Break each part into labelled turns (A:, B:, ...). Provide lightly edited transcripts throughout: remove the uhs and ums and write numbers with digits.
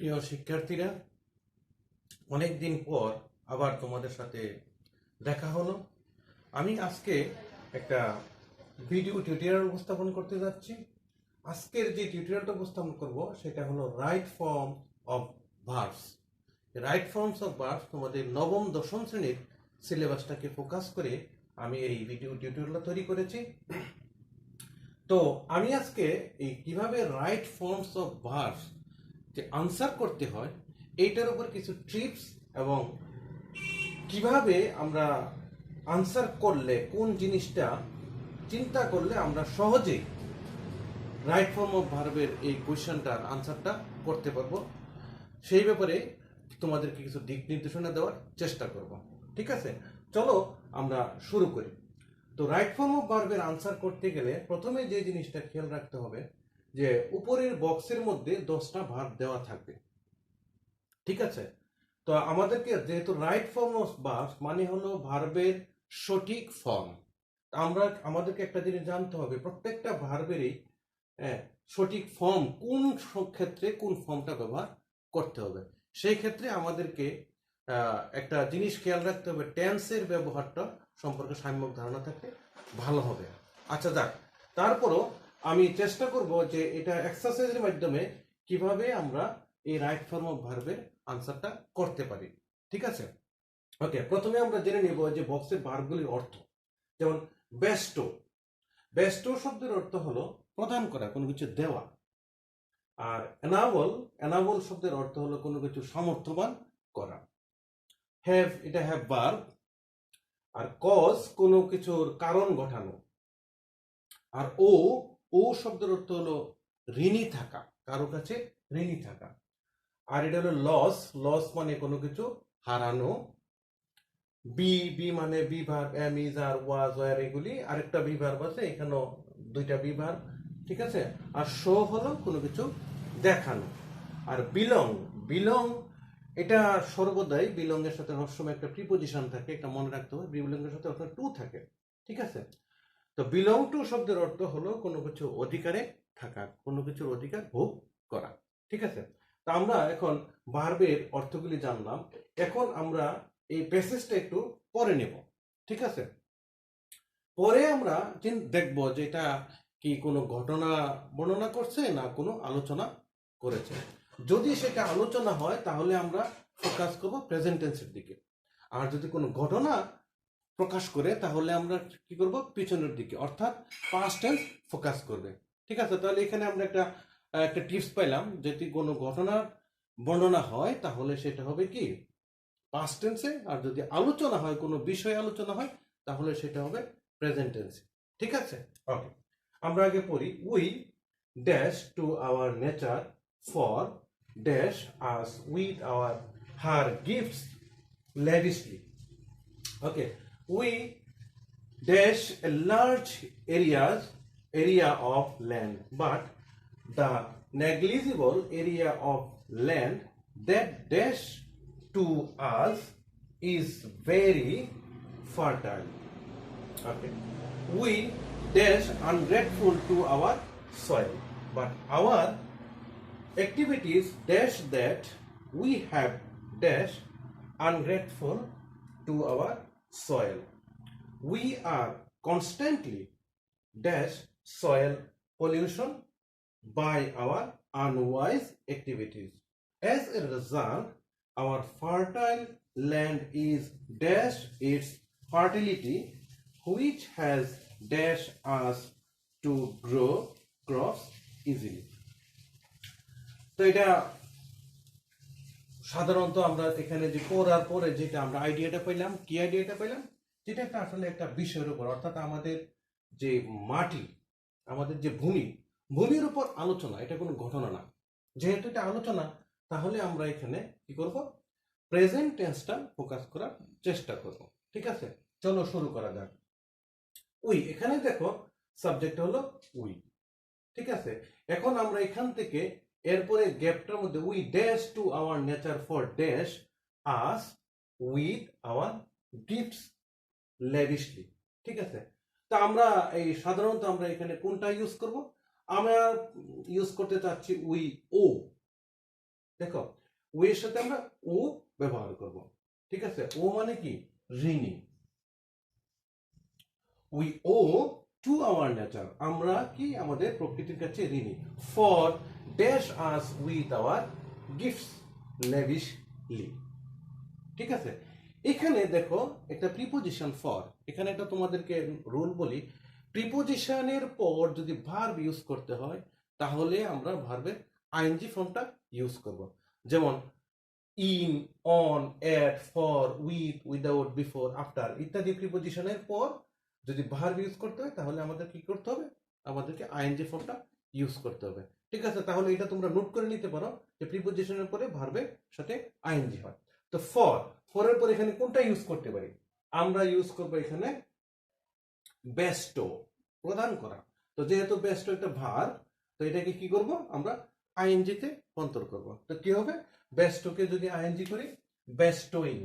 A: প্রিয় শিক্ষার্থীরা, অনেক দিন পর আবার তোমাদের সাথে দেখা হলো। আমি আজকে একটা ভিডিও টিউটোরিয়াল উপস্থাপন করতে যাচ্ছি। আজকের যে টিউটোরিয়ালটা উপস্থাপন করব সেটা হলো right form of verbs. Right forms of verbs তোমাদের নবম দশম শ্রেণীর সিলেবাসটাকে ফোকাস করে আমি এই ভিডিও টিউটোরিয়ালটা তৈরি করেছি। তো আমি আজকে এই কিভাবে রাইট ফর্মস অফ ভার্বস যে আনসার করতে হয় এইটার উপর কিছু ট্রিপস এবং কিভাবে আমরা আনসার করলে কোন জিনিসটা চিন্তা করলে আমরা সহজেই রাইট ফর্ম অফ ভার্বের এই কোয়েশ্চনটার আনসারটা করতে পারবো, সেই ব্যাপারে তোমাদেরকে কিছু দিক নির্দেশনা দেওয়ার চেষ্টা করব। ঠিক আছে, চলো আমরা শুরু করি। তো রাইট ফর্ম অফ ভার্বের আনসার করতে গেলে প্রথমে যে জিনিসটা খেয়াল রাখতে হবে যে উপরের বক্সের মধ্যে 10টা ভার্ব দেওয়া থাকবে। ঠিক আছে, তো আমাদেরকে যেহেতু রাইট ফর্ম অফ ভার্ব মানে হলো ভার্বের সঠিক ফর্ম, আমাদেরকে একটা জিনিস জানতে হবে প্রত্যেকটা ভার্বেরই সঠিক ফর্ম কোন ক্ষেত্রে কোন ফর্মটা ব্যবহার করতে হবে। সেই ক্ষেত্রে আমাদেরকে একটা জিনিস খেয়াল রাখতে হবে, টেন্সের ব্যবহারটা সম্পর্কে সম্যক ধারণা থাকলে ভালো হবে। আচ্ছা যাক, তারপরও আমি চেষ্টা করব যে এটা এক্সারসাইজের মাধ্যমে কিভাবে আমরা এই রাইট ফর্ম অফ ভার্বের আনসারটা করতে পারি। ঠিক আছে, ওকে, প্রথমে আমরা জেনে নেব যে বক্সের ভার্বগুলির অর্থ। যেমন বেস্টো, বেস্টো শব্দের অর্থ হলো প্রদান করা, কোনো কিছু দেওয়া। আর এনাবল, এনাবল শব্দের অর্থ হলো কোনো কিছু সামর্থ্যবান করা। হ্যাভ, এটা হ্যাভ ভার্ব। আর কজ, কোনো কিছুর কারণ ঘটানো। আর ও, ও শব্দের অর্থ হলো ঋণী থাকা, কারো কাছে ঋণী থাকা। আর এটা হলো লস, লস মানে কোনো কিছু হারানো। বি, বি মানে be verb, am, is, are, was, were, এগুলি আরেকটা বি ভার্ব আছে, এখানেও দুইটা বি ভার্ব। ঠিক আছে, আর শো হলো কোনো কিছু দেখানো। আর বিলং, বিলং এটা সর্বদাই বিলং এর সাথে সবসময় একটা প্রিপোজিশন থাকে, একটা মনে রাখতে হবে, বিলং এর সাথে একটা টু থাকে। ঠিক আছে, তো বিলং টু শব্দের অর্থ হলো কোনো কিছু অধিকারে থাকা, কোনো কিছুর অধিকার ভোগ করা। ঠিক আছে, তো আমরা এখন ভার্বের অর্থগুলি জানলাম। এখন আমরা এই প্যাসেজটা একটু পড়ে নেব। ঠিক আছে, পরে আমরা দেখব যে এটা কি কোনো ঘটনা বর্ণনা করছে না কোনো আলোচনা করেছে। যদি সেটা আলোচনা হয় তাহলে আমরা ফোকাস করব প্রেজেন্ট টেন্সের দিকে, আর যদি কোনো ঘটনা প্রকাশ করে তাহলে আমরা কি করব, পিছনের দিকে, অর্থাৎ পাস্ট টেন্স ফোকাস করবে। ঠিক আছে, তাহলে এখানে আমরা একটা একটা টিপস পাইলাম, যদি কোনো ঘটনার বর্ণনা হয় তাহলে সেটা হবে কি পাস্ট টেন্সে, আর যদি আলোচনা হয়, কোনো বিষয় আলোচনা হয়, তাহলে সেটা হবে প্রেজেন্ট টেন্সে। ঠিক আছে, ওকে, আমরা আগে পড়ি। We dash two our nature for dash us with hour her gifts lavishly. Okay, we dash a large area of land, but the negligible area of land that dash to us is very fertile. Okay, we dash ungrateful to our soil, but our activities dash that we have dash ungrateful to our soil. We are constantly dash soil pollution by our unwise activities. As a result, our fertile land is dash its fertility, which has dash us to grow crops easily. তো এটা সাধারণত আমরা এখানে যে পড়ার পরে যেটা আমরা আইডিয়াটা পেলাম, কি আইডিয়াটা পেলাম, যেটা একটা আসলে একটা বিষয়ের উপর, অর্থাৎ আমাদের যে মাটি, আমাদের যে ভূমি, ভূমির উপর আলোচনা, এটা কোনো ঘটনা না। যেহেতু এটা আলোচনা, তাহলে আমরা এখানে কি করব, প্রেজেন্ট টেন্সটা ফোকাস করার চেষ্টা করব। ঠিক আছে, চলো শুরু করা যাক। উই, এখানে দেখো সাবজেক্ট হলো উই। ঠিক আছে, এখন আমরা এখান থেকে এরপরে গ্যাপটার মধ্যে we dash two our nature for dash us with our gifts lavishly. ঠিক আছে, তা আমরা এই সাধারণত আমরা এখানে কোনটা ইউজ করব, আমরা ইউজ করতে চাচ্ছি উই ও। দেখো ও এর সাথে আমরা ও ব্যবহার করব, ঠিক আছে? ও মানে কি? ঋণী। We owe to our nature, আমরা কি আমাদের প্রকৃতির কাছে ঋণী। For dash us with our gifts lavishly, ঠিক আছে? এখানে দেখো একটা প্রিপোজিশন ফর, এখানে একটা তোমাদেরকে রুল বলি, প্রিপোজিশনের পর যদি ভার্ব ইউজ করতে হয় তাহলে আমরা ভার্বের আইএনজি ফর্মটা ইউজ করব। যেমন in, on, at, for, with, without, before, after ইত্যাদি প্রিপোজিশনের পর যদি ভার্ব ইউজ করতে হয় তাহলে আমাদের কি করতে হবে? আমাদেরকে আইএনজি ফর্মটা ইউজ করতে হবে, ঠিক আছে? তাহলে এটা তোমরা নোট করে নিতে পারো যে প্রিপোজিশনের পরে ভার্বের সাথে আইএনজি হয়। তো ফরের পর এখানে কোনটা ইউজ করতে পারি? আমরা ইউজ করবো এখানে বেস্টো, প্রদান করা। তো যেহেতু বেস্টো একটা ভার্ব, তো এটাকে কি করব? আমরা আইএনজি তে রূপান্তর করব। তো কি হবে? বেস্টোকে যদি আইএনজি করি, bestowing.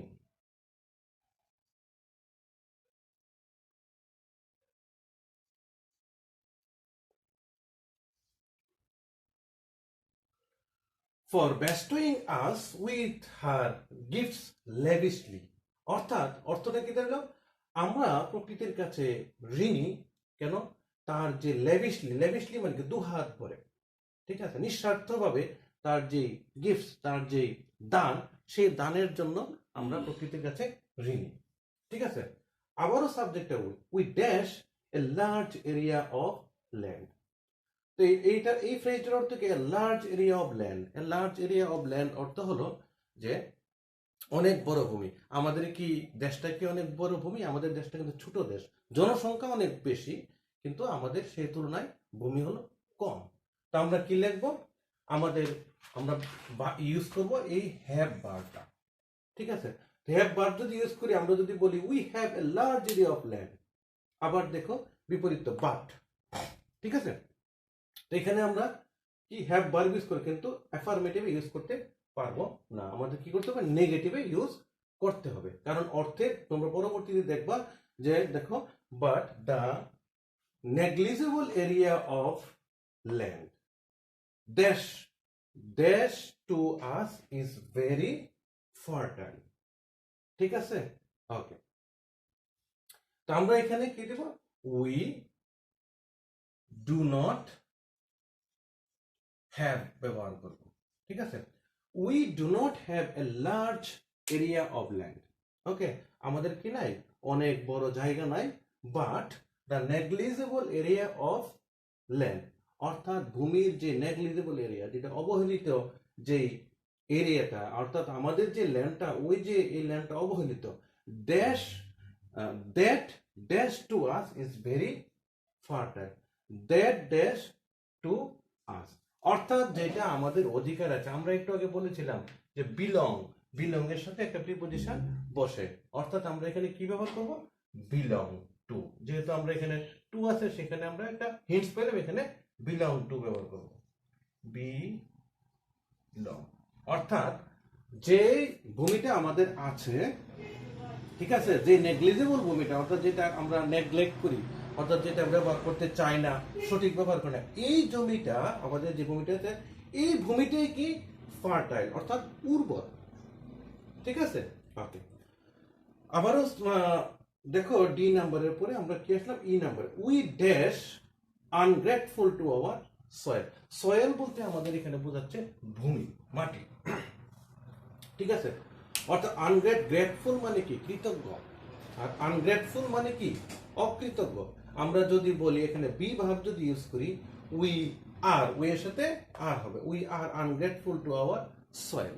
A: For bestowing us with her gifts lavishly, অর্থাৎ অর্থটা কি দাঁড়ালো? আমরা প্রকৃতির কাছে ঋণী কেন? তার যে লেভিশলি, লেভিশলি মানে কি? দুহাত ভরে, ঠিক আছে? নিঃস্বার্থভাবে তার যে গিফটস, তার যে দান, সেই দানের জন্য আমরা প্রকৃতির কাছে ঋণী, ঠিক আছে? আবারও সাবজেক্টটা we dash a large area of land. তো এইটা, এই ফ্রেজটার অর্থ কি? Large area of land. Large area of land অর্থ হলো যে অনেক বড় ভূমি। আমাদের কি দেশটা কি অনেক বড় ভূমি? আমাদের দেশটা কিন্তু ছোট দেশ, জনসংখ্যা অনেক বেশি, কিন্তু আমাদের সেই তুলনায় ভূমি হলো কম। তো আমরা কি লিখবো? আমাদের আমরা ইউজ করব এই হ্যাভ ভার্বটা, ঠিক আছে? হ্যাভ ভার্ব যদি ইউজ করি, আমরা যদি বলি we have a large area of land, আবার দেখো বিপরীত বাট, ঠিক আছে? তো এখানে আমরা কি হ্যাভ ভার্ব ইউজ করি, কিন্তু অ্যাফার্মেটিভে ইউজ করতে পারবো না। আমাদের কি করতে হবে? নেগেটিভে ইউজ করতে হবে, কারণ অর্থে তোমরা পরবর্তীতে দেখবা যে দেখো, but the negligible area of land dash dash to us is very fertile, ঠিক আছে? ওকে, তো আমরা এখানে কি দেব? উই ডু নট হ্যাভ ব্যবহার করব, ঠিক আছে? We do not have a large area of land. Okay, আমাদের কি নাই? অনেক বড় জায়গা নাই। But the negligible area of land, অর্থাৎ ভূমির যে নেগলিজেবল এরিয়া, যেটা অবহেলিত যে এরিয়াটা, অর্থাৎ আমাদের যে ল্যান্ডটা, ওই যে এই ল্যান্ডটা অবহেলিত, dash that dash to us is very fertile, that dash to আস, অর্থাৎ যেটা আমাদের অধিকার আছে। আমরা একটু আগে বলেছিলাম যে বিলং, বিলং এর সাথে একটা প্রিপজিশন বসে, অর্থাৎ আমরা এখানে কি ব্যবহার করব? Belong to. যেহেতু আমরা এখানে টু আছে, সেখানে আমরা একটা হিন্টস পেলাম, এখানে বিলং টু ব্যবহার করব। বিলং, অর্থাৎ যে ভূমিটা আমাদের আছে, ঠিক আছে, যে নেগলিজেবল ভূমিটা, অর্থাৎ যেটা আমরা নেগলেক্ট করি, অর্থাৎ যেটা ব্যবহার করতে চাই না, সঠিক ব্যবহার করি না, এই জমিটা, আমাদের যে ভূমিটা আছে, এই ভূমিটাই কি? ফার্টাইল, অর্থাৎ উর্বর, ঠিক আছে? ওকে, আবারও দেখো ডি নাম্বারের পরে আমরা কি আসলাম? E number. We dash ungrateful to our soil. Soil বলতে আমাদের এখানে বোঝাচ্ছে ভূমি, মাটি, ঠিক আছে? অর্থাৎ গ্রেটফুল মানে কি? কৃতজ্ঞ। আর আনগ্রেটফুল মানে কি? অকৃতজ্ঞ। আমরা যদি বলি এখানে বি ভার্ব যদি ইউজ করি, উই আর, উই এর সাথে আর হবে, we are ungrateful to our soil.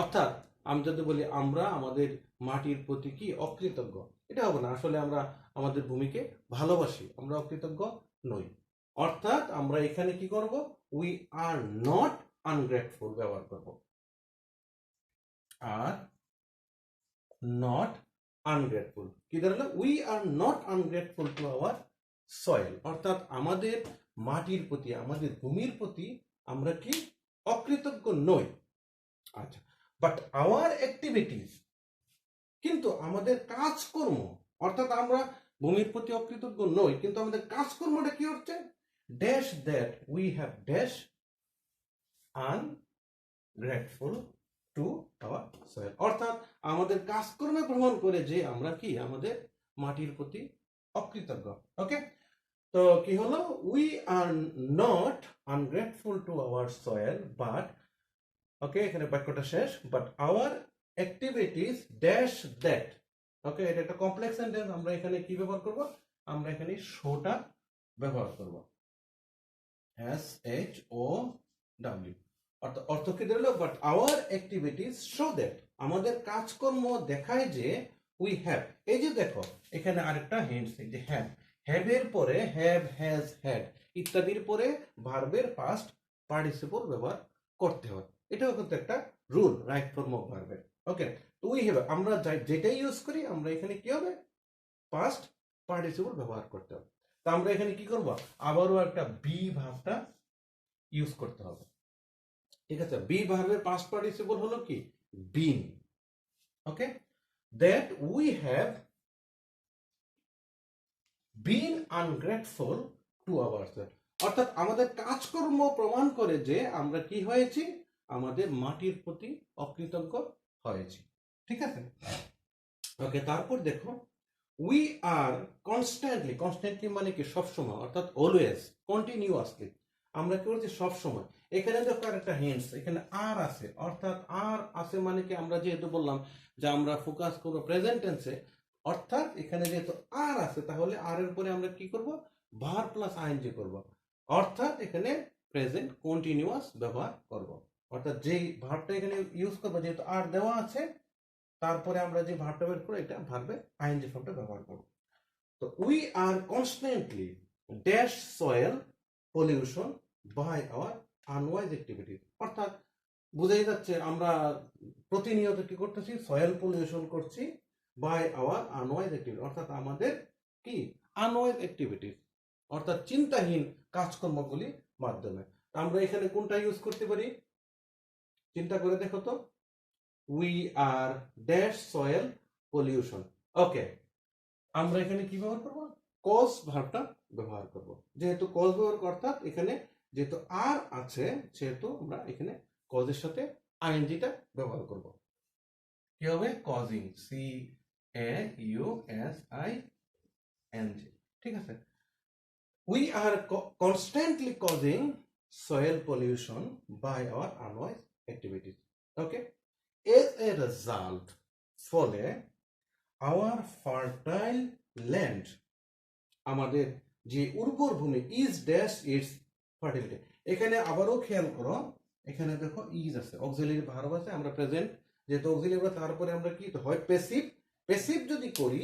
A: অর্থাৎ আমি যদি বলি আমরা আমাদের মাটির প্রতি কি? অকৃতজ্ঞ, এটা হবে না। আসলে আমরা আমাদের ভূমিকে ভালোবাসি, আমরা অকৃতজ্ঞ নই। অর্থাৎ আমরা এখানে কি করব? উই আর নট আনগ্রেটফুল ব্যবহার করব, আর নট আনগ্রেটফুল কি দাঁড়ালো? We are not ungrateful to our soil, অর্থাৎ আমাদের মাটির প্রতি, আমাদের ভূমির প্রতি আমরা কি? অকৃতজ্ঞ নই। আচ্ছা, বাট আওয়ার অ্যাক্টিভিটিস, কিন্তু আমাদের কাজকর্ম, অর্থাৎ আমরা ভূমির প্রতি অকৃতজ্ঞ নই, কিন্তু আমাদের কাজকর্মটা কি হচ্ছে? Dash that we have dash grateful to our soil, অর্থাৎ আমাদের কাজকর্মে প্রমাণ করে যে আমরা কি আমাদের মাটির প্রতি অকৃতজ্ঞ। ওকে, তো কি হলো, we are not ungrateful to our soil but, okay এখানে বাক্যটা শেষ, but our activities dash that. Okay, এটা একটা কমপ্লেক্স সেন্টেন্স, আমরা এখানে কি ব্যবহার করব, আমরা এখানে শোটা ব্যবহার করব, এস এইচ ও ডাব্লিউ। অর্থ কি দিল, but our activities show that, আমাদের কাজকর্ম দেখায় যে উই হ্যাভ, এই যে দেখো এখানে আরেকটা হিন্টস, এই যে হ্যাভ, হ্যাভ এর পরে হ্যাভ, হ্যাজ, হ্যাড ইত্যাদির পরে ভার্বের পাস্ট পার্টিসিপল ব্যবহার করতে হয়। এটাও কিন্তু একটা রুল রাইট ফর্ম অফ ভার্বের। ওকে, তো উই হ্যাভ, আমরা যেটাই ইউজ করি আমরা এখানে কি হবে, পাস্ট পার্টিসিপল ব্যবহার করতে হবে। তো আমরা এখানে কি করব, আবারও একটা বি ভার্বটা ইউজ করতে হবে। ঠিক আছে, বি ভার্বের পাস্ট পার্টিসিপল হলো কি, been. Okay, that we have been ungrateful to ourself, অর্থাৎ আমাদের কাজকর্ম প্রমাণ করে যে আমরা কি হয়েছি, আমাদের মাটির প্রতি অকৃতজ্ঞ হয়েছি। ঠিক আছে, ওকে, তারপর দেখো, উই আর কনস্ট্যান্টলি, কনস্ট্যান্টলি মানে কি সবসময়, অর্থাৎ অলওয়েজ, কন্টিনিউয়াসলি, আমরা কি করছি সবসময়। এখানে দেখো একটা হিন্টস, এখানে আর আছে, অর্থাৎ আর আছে মানে কি, আমরা যেহেতু বললাম যে আমরা ফোকাস করবো প্রেজেন্ট টেন্সে, অর্থাৎ এখানে যেহেতু আর আছে তাহলে আর এর পরে আমরা কি করব, ভার প্লাস আইএনজি করব, অর্থাৎ এখানে প্রেজেন্ট কন্টিনিউয়াস ব্যবহার করব। অর্থাৎ যেই ভার্বটা এখানে ইউজ করবো, যেহেতু আর দেওয়া আছে, তারপরে আমরা যে ভার্বটা বের করবো এটা ভার্বে আইএনজি ফর্মটা ব্যবহার করব। তো we are constantly dash soil pollution by our unwise activities, অর্থাৎ বোঝাই যাচ্ছে আমরা প্রতিনিয়ত কি করতেছি, সয়েল পলিউশন করছি বাই আওয়ার আনওয়াইজ অ্যাক্টিভিটি, অর্থাৎ আমাদের কি আনওয়াইজ অ্যাক্টিভিটিস, অর্থাৎ চিন্তাহীন কাজকর্মগুলির মাধ্যমে। আমরা এখানে কোনটা ইউজ করতে পারি, চিন্তা করে দেখো তো, we are dash soil pollution. Okay, আমরা এখানে কি ব্যবহার করব, কজ ভার্বটা ব্যবহার করব, যেহেতু কজ ব্যবহার, অর্থাৎ এখানে যেহেতু আর আছে সেহেতু আমরা এখানে কজের সাথে আইএনজিটা ব্যবহার করব। কি হবে, causing, C A U S I N G. ঠিক আছে, we are constantly causing soil pollution by our unwise activities. Okay, as a result, ফলে আওয়ার ফার্টাইল ল্যান্ড, আমাদের যে উর্বর ভূমি, ইজ ড্যাশ ইটস ফার্টিলিটি। এখানে আবারও খেয়াল করো, এখানে দেখো ইজ আছে, অক্সিলারি ভার্ব আছে, আমরা প্রেজেন্ট যেহেতু অক্সিলারি, তারপরে আমরা কি হয় প্যাসিভ, প্যাসিভ যদি করি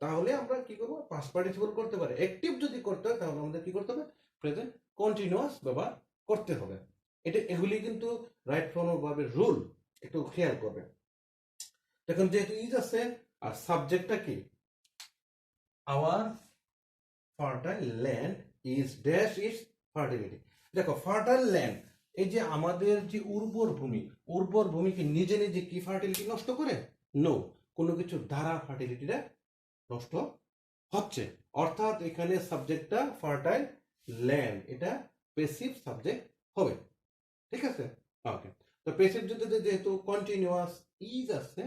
A: তাহলে আমরা কি করবো, পাস্ট পার্টিসিপল করতে পারি, অ্যাক্টিভ যদি করতে হয় তাহলে আমাদের কি করতে হবে, প্রেজেন্ট কন্টিনিউয়াস ব্যবহার করতে হবে। এটা এগুলি কিন্তু রাইট ফর্ম অফ ভার্বের রুল, একটু খেয়াল করবে। দেখুন যেহেতু ইজ আছে আর সাবজেক্টটা কি, our fertile land is dash its fertility. দেখো ফার্টাইল ল্যান্ড, এই যে আমাদের যে উর্বর ভূমি, উর্বর ভূমি কি নিজে নিজে কি ফার্টিলিটি নষ্ট করে, নো, কোনো কিছু দ্বারা ফার্টিলিটিটা নষ্ট হচ্ছে, অর্থাৎ এখানে সাবজেক্টটা ফার্টাইল ল্যান্ড, এটা প্যাসিভ সাবজেক্ট হবে। ঠিক আছে, ওকে, তো প্যাসিভ যদি যেহেতু কন্টিনিউয়াস ইজ আছে,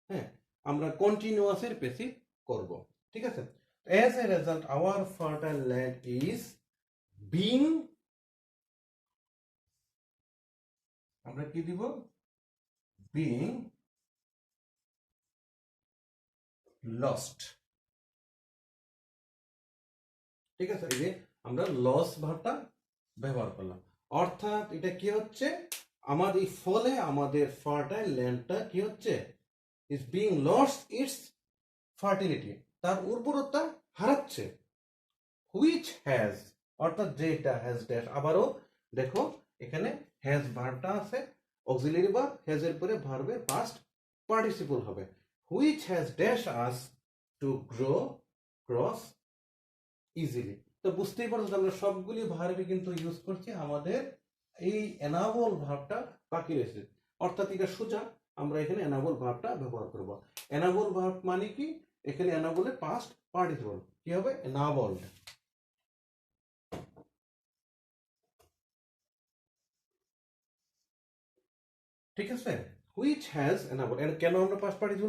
A: হ্যাঁ, আমরা কন্টিনিউয়াসের প্যাসিভ করব। ঠিক আছে, as a result our fertile land is being, আমরা কি দিব, being lost। ঠিক আছে, এই যে আমরা লস ভার্বটা ব্যবহার করলাম, অর্থাৎ এটা কি হচ্ছে, আমাদের এই ফলে আমাদের ফার্টাইল ল্যান্ডটা কি হচ্ছে, is being lost it's fertility, তার উর্বরতা হারাচ্ছে। হুইচ হ্যাজ, অর্থাৎ যেটা হ্যাজ ড্যাশ, আবারও দেখো এখানে হ্যাজ ভার্বটা আছে, অক্সিলারি ভার্ব, হ্যাজ এর পরে ভার্বের পাস্ট পার্টিসিপল হবে, which has dash us to grow cross easily. তো বুঝতেই পারছো আমরা সবগুলি ভার্বই কিন্তু ইউজ করছি, আমাদের এই এনাবল ভার্বটা বাকি রয়েছে, অর্থাৎ এটা সোজা আমরা এখানে এনাবল ভার্বটা ব্যবহার করব। এনাবল ভার্ব মানে কি, এখানে এনাবলের পাস্ট পার্টিসিপল কি হবে, এনাবলড। ঠিক আছে, হুইচ হ্যাজ এনাবল, কেন আমরা পাস্ট পার্টিসিপল